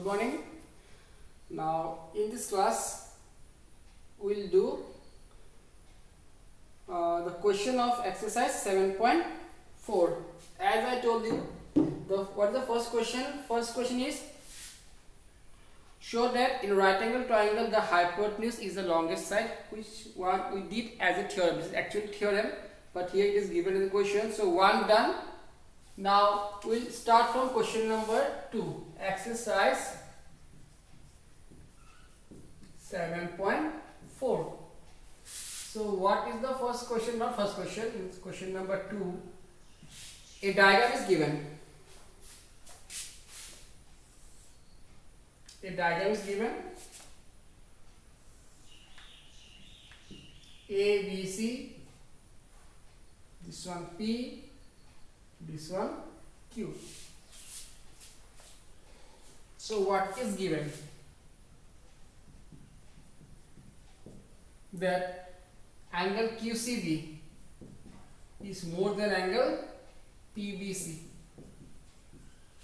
good morning. Now in this class we'll do the question of exercise 7.4. As I told you, what is the first question? First question is, show that in right angle triangle the hypotenuse is the longest side, which one we did as a theorem. This is actually theorem, but here it is given in the question. So one done. Now we'll start from question number 2, exercise 7.4. So what is the first question? Not first question, it's question number 2. A diagram is given. A diagram is given. A, B, C. This one P. This one Q. So what is given? That angle QCB is more than angle PBC.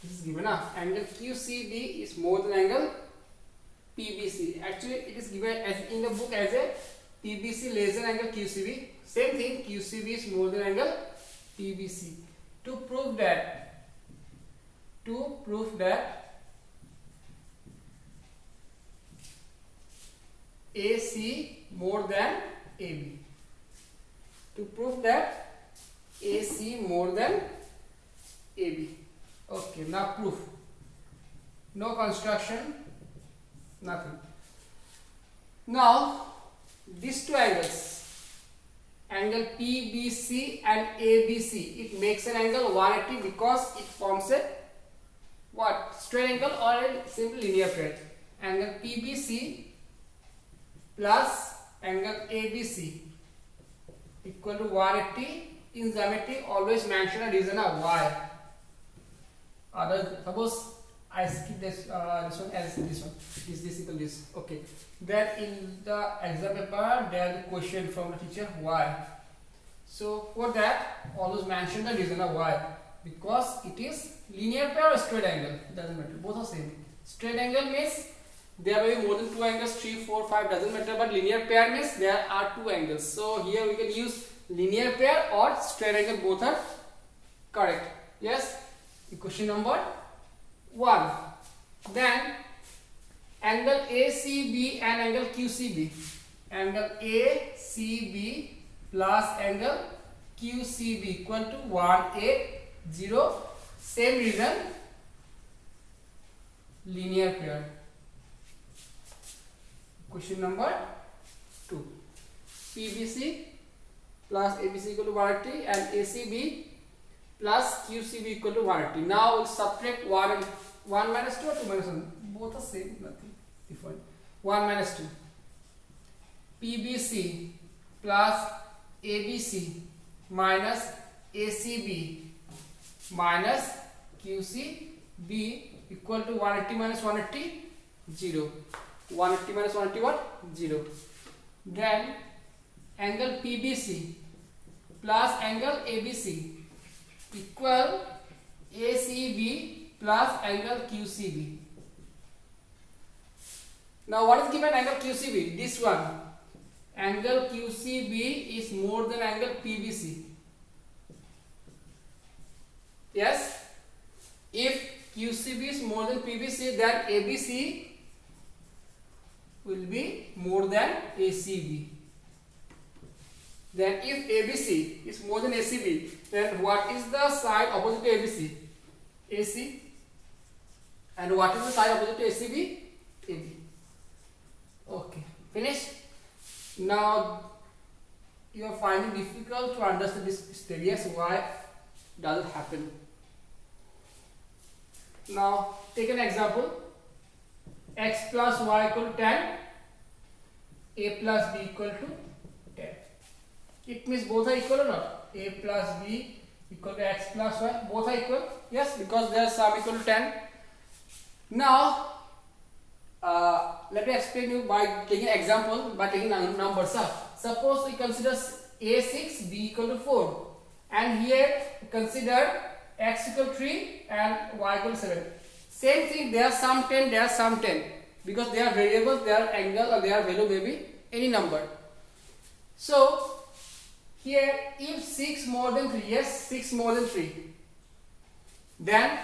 This is given. Angle QCB is more than angle PBC. Actually, it is given as in the book as a PBC less than angle QCB. Same thing, QCB is more than angle PBC. To prove that AC more than AB. To prove that AC more than AB. Okay, now proof. No construction, nothing. Now these two angles, angle PBC and ABC, it makes an angle 180 because it forms a what? Straight angle or a simple linear pair. Angle PBC plus angle ABC equal to 180. In geometry, always mention a reason of y. Suppose I skip this one as this one. This equal this. Okay. Then in the exam paper, there is a question from the teacher why. So for that, always mention the reason of why, because it is linear pair or straight angle. Doesn't matter. Both are same. Straight angle means there may be more than 2 angles, 3, 4, 5, doesn't matter. But linear pair means there are 2 angles. So here we can use linear pair or straight angle. Both are correct. Yes. Question number 1. Then angle ACB and angle QCB. Angle ACB plus angle QCB equal to 180. Same reason, linear pair. Question number 2. PBC plus ABC equal to 180 and ACB plus QCB equal to 180. Now we'll subtract 1 and 1 minus 2 or 2 minus 1. Both are same, nothing different. 1 minus 2. PBC plus ABC minus ACB minus QCB equal to 180 minus 180, 0. 180 minus 180 what? 0. Then angle PBC plus angle ABC equal ACB plus angle QCB. Now what is given angle QCB? This one. Angle QCB is more than angle PBC. Yes? If QCB is more than PBC, then ABC will be more than ACB. Then if ABC is more than ACB, then what is the side opposite to ABC? AC. And what is the side opposite to ACB? AB. Okay, finished. Now you are finding difficult to understand this study. Yes, why does it happen? Now take an example. X plus y equal to 10, a plus b equal to 10. It means both are equal or not? A plus b equal to x plus y. Both are equal. Yes, because their sum equal to 10. Now let me explain you by taking an example, by taking numbers. Suppose we consider a6, b equal to 4, and here consider x equal to 3 and y equal to 7. Same thing, there are some 10, there are some 10, because they are variables, their angle or their value may be any number. So here if 6 more than 3, yes, 6 more than 3, then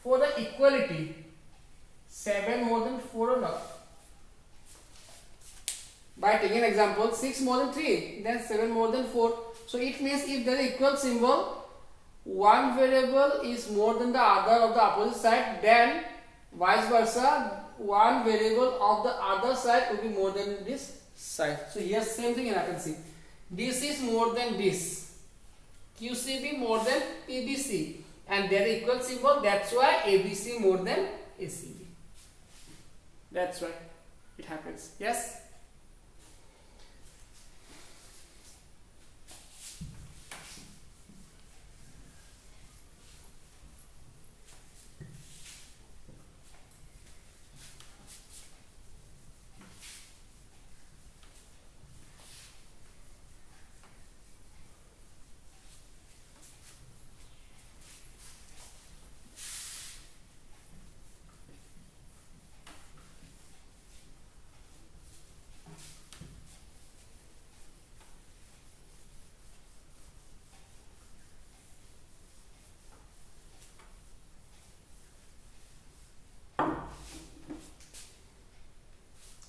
for the equality 7 more than 4 or not. By taking an example, 6 more than 3, then 7 more than 4. So it means if there is equal symbol, one variable is more than the other of the opposite side, then vice versa, one variable of the other side will be more than this side. So here same thing I can see. This is more than this. QCB more than PBC. And there is equal symbol, that's why ABC more than ACB. That's why it happens. Yes?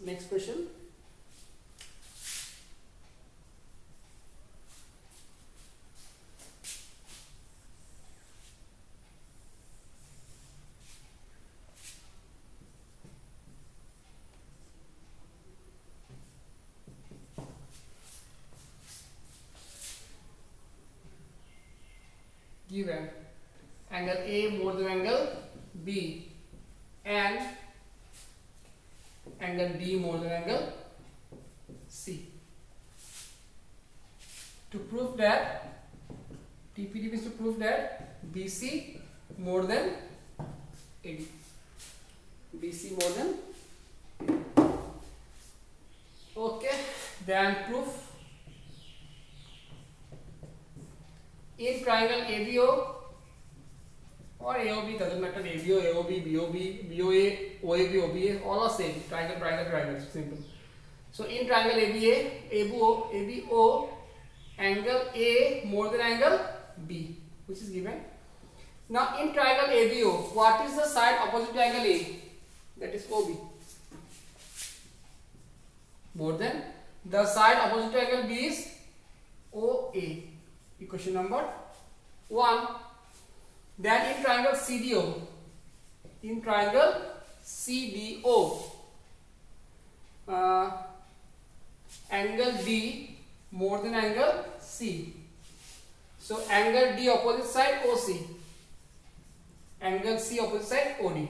Next question. Given angle A more than angle B and angle D more than angle C. To prove that, TPD means to prove that BC more than AD. BC more than AD. Okay, then proof. In triangle ABO or AOB, doesn't matter, ABO, AOB, BOB, BOA, OAB, OBA, all are same. Triangle, triangle, triangle, simple. So in triangle ABO, angle A more than angle B, which is given. Now in triangle ABO, what is the side opposite to angle A? That is OB. More than the side opposite to angle B is OA. Equation number 1. Then in triangle CDO, angle D more than angle C. So angle D opposite side OC, angle C opposite side OD.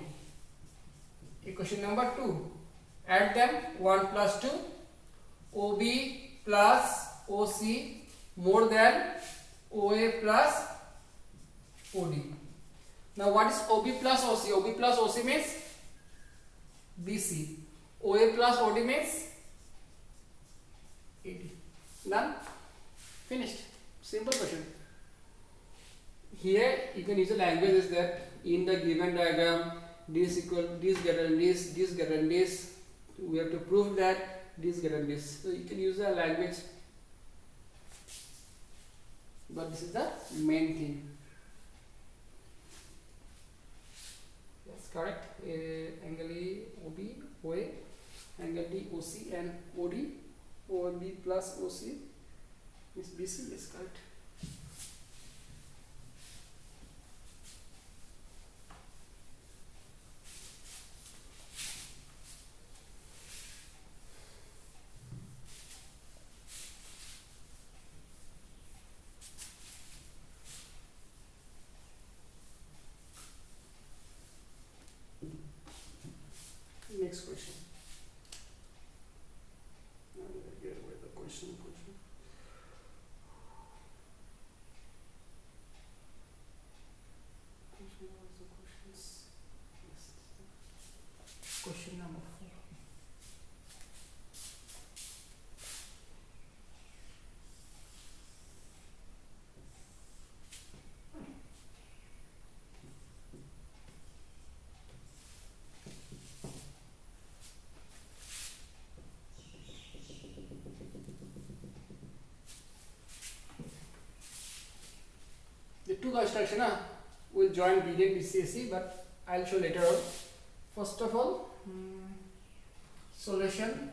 Equation number 2. Add them, 1 plus 2, OB plus OC more than OA plus OD. Now what is OB plus OC? OB plus OC means BC. OA plus OD means AD. Done? Finished. Simple question. Here you can use a language is that in the given diagram this equal this greater than this greater than this. We have to prove that this greater than this. So you can use a language, but this is the main thing. Yes, correct. Angle A, OB, OA, angle D, OC, and OD, OB plus OC is BC. Yes, correct. Next question. Here where the question. Question number 4. two construction. We'll join BD and BCAC, but I'll show later on. First of all, solution.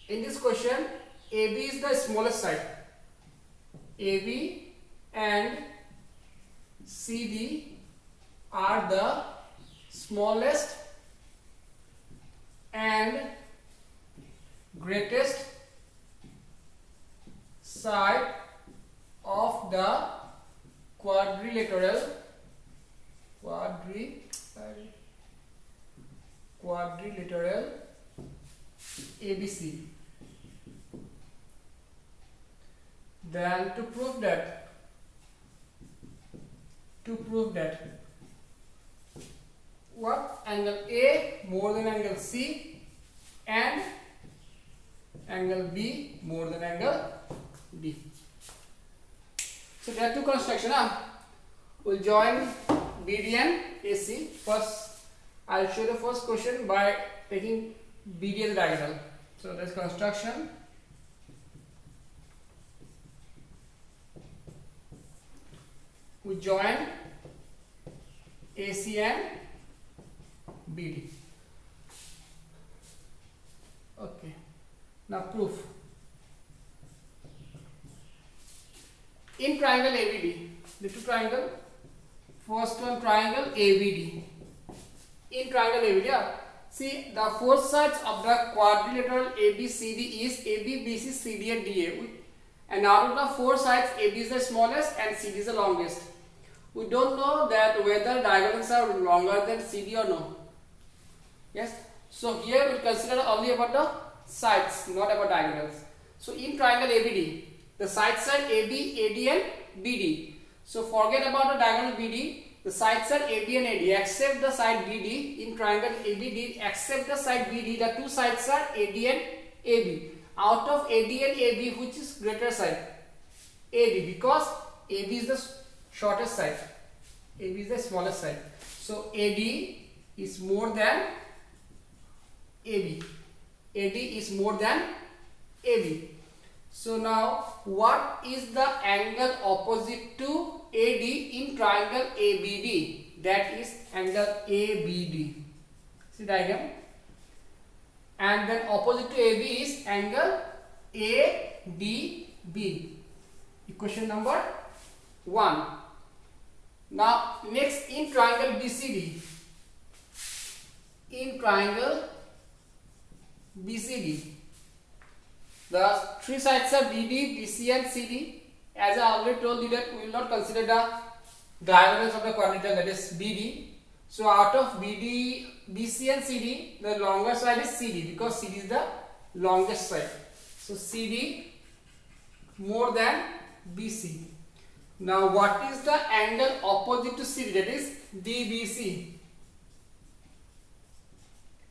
In this question, AB is the smallest side. AB and CD are the smallest and greatest side of the quadrilateral ABC. Then to prove that what angle A more than angle C and angle B more than angle D. So there are two construction. We'll join BD and AC. First, I'll show the first question by taking BD as a diagonal. So there's construction. We join AC and BD. Okay. Now proof. In triangle ABD, the two triangle. First one triangle ABD. In triangle ABD, see the four sides of the quadrilateral ABCD is AB, BC, CD and DA. And out of the four sides, AB is the smallest and CD is the longest. We don't know that whether diagonals are longer than CD or no. Yes. So here we consider only about the sides, not about diagonals. So in triangle ABD, the sides are AB, AD and BD. So forget about the diagonal BD. The sides are AB and AD except the side BD. In triangle ABD, except the side BD, the two sides are AD and AB. Out of AD and AB, which is greater side? AD, because AB is the shortest side. AB is the smallest side. So AD is more than AB. AD is more than AB. So now what is the angle opposite to AD in triangle ABD? That is angle ABD. See diagram. And then opposite to AB is angle ADB. Equation number 1. Now next in triangle BCD. In triangle BCD, the three sides are BD, BC and CD. As I already told you that we will not consider the diagonals of the quadrilateral, that is BD. So out of BD, BC and CD, the longer side is CD because CD is the longest side. So CD more than BC. Now what is the angle opposite to CD? That is DBC.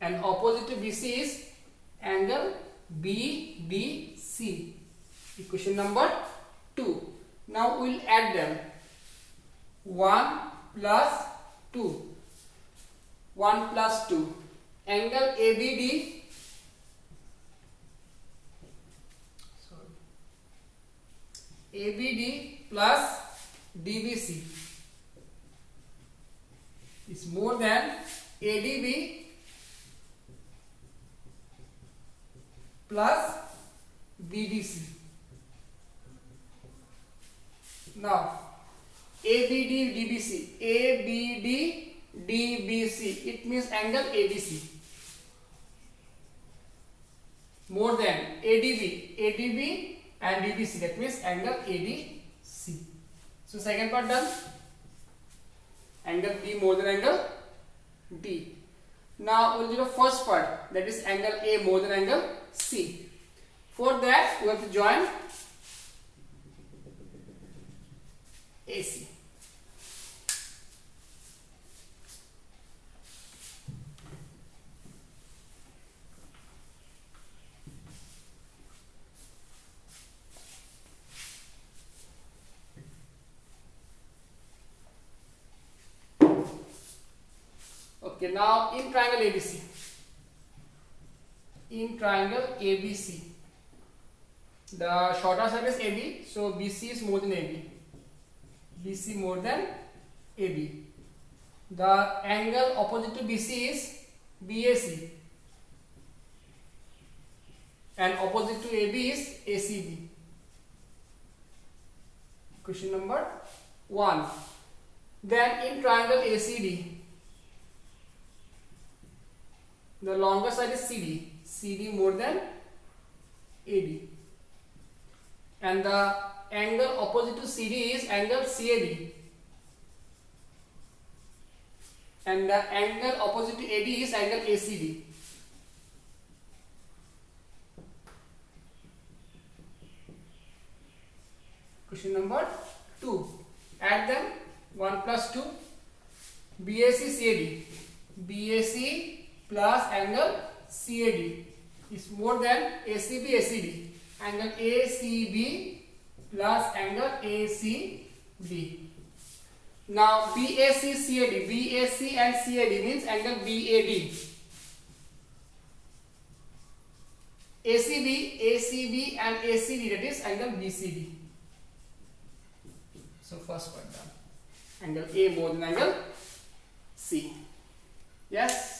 And opposite to BC is angle BDC. Equation number 2. Now we will add them. 1 plus 2. 1 plus 2. Angle ABD. ABD plus DBC is more than ADB plus BDC. Now ABD DBC, ABD DBC, it means angle ABC more than ADB and DBC, that means angle ADC. So second part done. Angle B more than angle D. Now we will do the first part, that is angle A more than angle C. For that we have to join AC. Okay, now in triangle ABC. In triangle ABC, the shorter side is AB, so BC is more than AB. BC more than AB. The angle opposite to BC is BAC, and opposite to AB is ACB. Question number 1. Then in triangle ACD, the longer side is CD, CD more than AD, and the angle opposite to CD is angle CAD, and the angle opposite to AD is angle ACD. Question number 2. Add them. 1 plus 2. BAC CAD. BAC plus angle CAD is more than ACB ACD. Angle ACB plus angle ACB. Now BAC CAD. BAC and CAD means angle BAD. ACB, ACB and ACD, that is angle BCD. So first part done. Angle A more than angle C. Yes.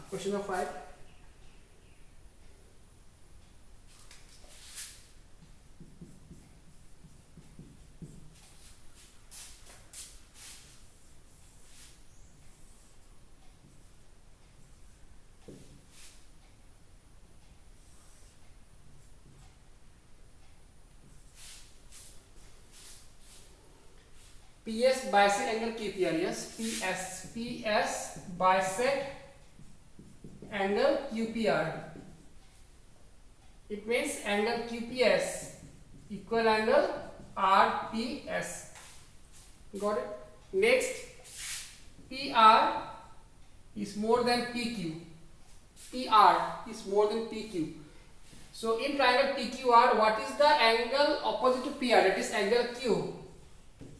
Question number 5. PS bisect angle QPR. Yes, PS bisect angle QPR. It means angle QPS equal angle RPS. Got it? Next, PR is more than PQ. PR is more than PQ. So in triangle PQR, what is the angle opposite to PR? That is angle Q.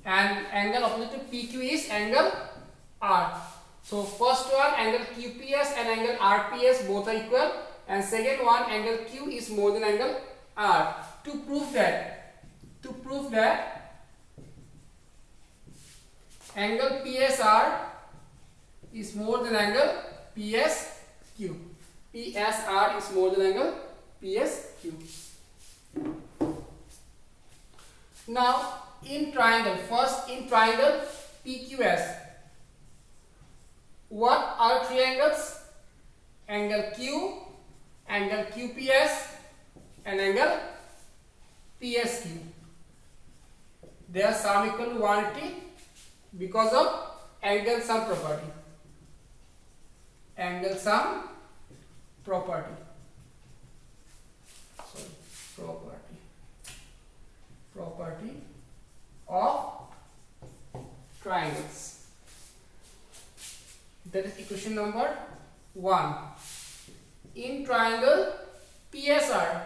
And angle opposite to PQ is angle R. So first one, angle QPS and angle RPS both are equal, and second one, angle Q is more than angle R. To prove that angle PSR is more than angle PSQ. PSR is more than angle PSQ. Now in triangle, first in triangle PQS, what are three angles? Angle Q, angle QPS and angle PSQ. They are sum equal to 180 because of angle sum property. Angle sum property. Property of triangles. That is equation number 1. In triangle PSR,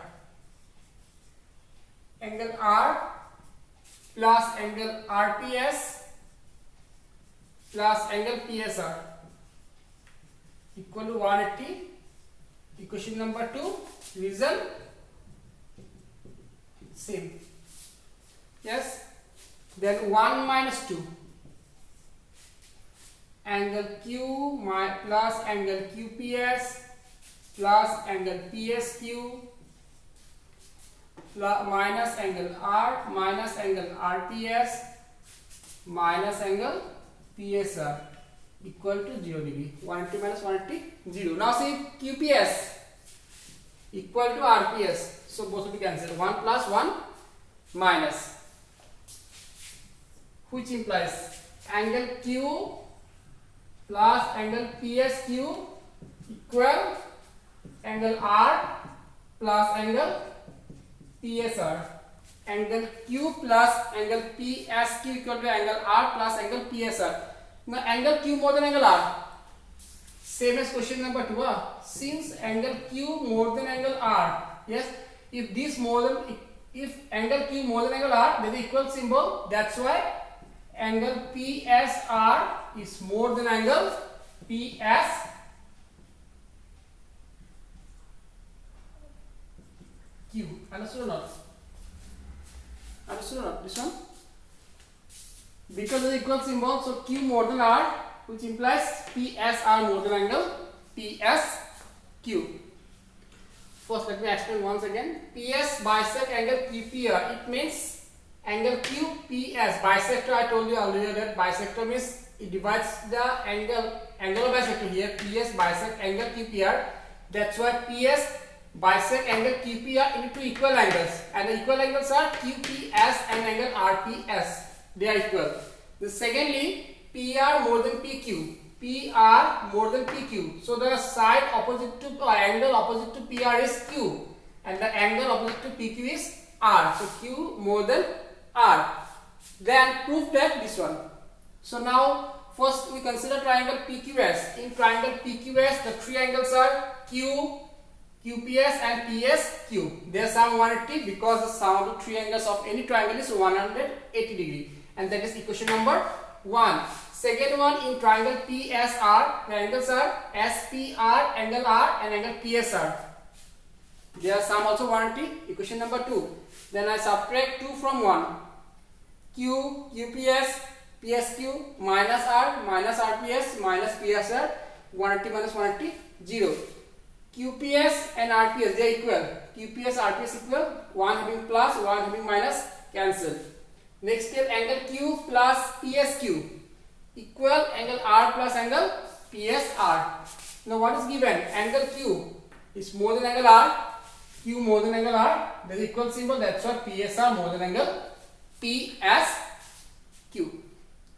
angle R plus angle RPS plus angle PSR equal to 180. Equation number 2, reason same. Yes. Then 1 minus 2. Angle Q plus angle QPS plus angle PSQ plus minus angle R minus angle RPS minus angle PSR equal to 0 degree. 180 minus 180, 0. Now see QPS equal to RPS. So both will be cancelled. 1 plus 1 minus, which implies angle Q plus angle PSQ equal angle R plus angle PSR. Angle Q plus angle PSQ equal to angle R plus angle PSR. Now angle Q more than angle R. Same as question number 2. Since angle Q more than angle R, yes, if angle Q more than angle R, there is equal symbol. That's why angle PSR is more than angle PSQ. Understood or not? Understood or not? This one? Because of the equal symbol, so Q more than R, which implies PSR more than angle PSQ. First, let me explain once again. PS bisect angle QPR. It means angle QPS. Bisector, I told you earlier that bisector means it divides the angle of bisector here. PS bisect angle QPR. That's why PS bisect angle QPR into two equal angles, and the equal angles are QPS and angle RPS. They are equal. The secondly, PR more than PQ. PR more than PQ. So the side opposite to angle opposite to PR is Q, and the angle opposite to PQ is R. So Q more than R. Then prove that this one. So now first we consider triangle PQS. In triangle PQS, the three angles are Q, QPS and PSQ. Their sum 180 because the sum of the three angles of any triangle is 180 degree, and that is equation number 1. Second one, in triangle PSR, the angles are SPR, angle R and angle PSR. Their sum also 180, equation number 2. Then I subtract 2 from 1. Q, QPS, PSQ minus R minus RPS minus PSR, 180 minus 180, 0. QPS and RPS, they are equal. QPS, RPS equal. One having plus, one having minus, cancel. Next step, angle Q plus PSQ equal angle R plus angle PSR. Now what is given? Angle Q is more than angle R, Q more than angle R. There is equal symbol. That's why PSR more than angle PSQ.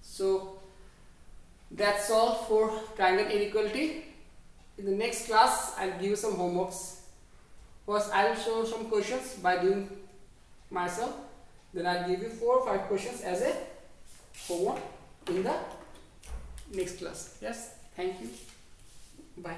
So that's all for triangle inequality. In the next class, I'll give you some homeworks. First, I'll show some questions by doing myself. Then I'll give you 4 or 5 questions as a homework in the next class. Yes, thank you. Bye.